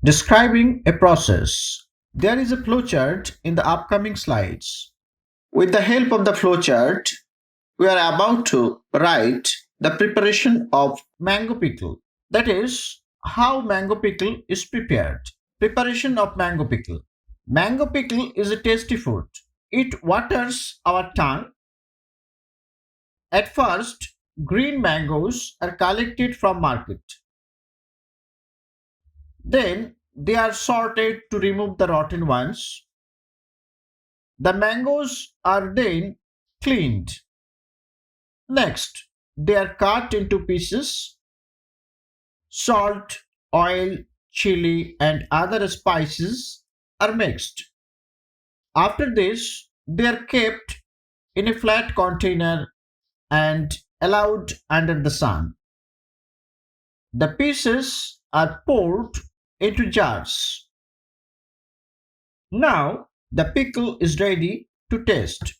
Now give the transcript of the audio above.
describing a process. There is a flowchart in the upcoming slides. With the help of the flowchart, we are about to write the preparation of mango pickle. That is, how mango pickle is prepared. Preparation of mango pickle. Mango pickle is a tasty food. It waters our tongue. At first, green mangoes are collected from market. Then they are sorted to remove the rotten ones. The mangoes are then cleaned. Next, they are cut into pieces. Salt, oil, chili, and other spices are mixed. After this, they are kept in a flat container and allowed under the sun. The pieces are poured into jars. Now, the pickle is ready to taste.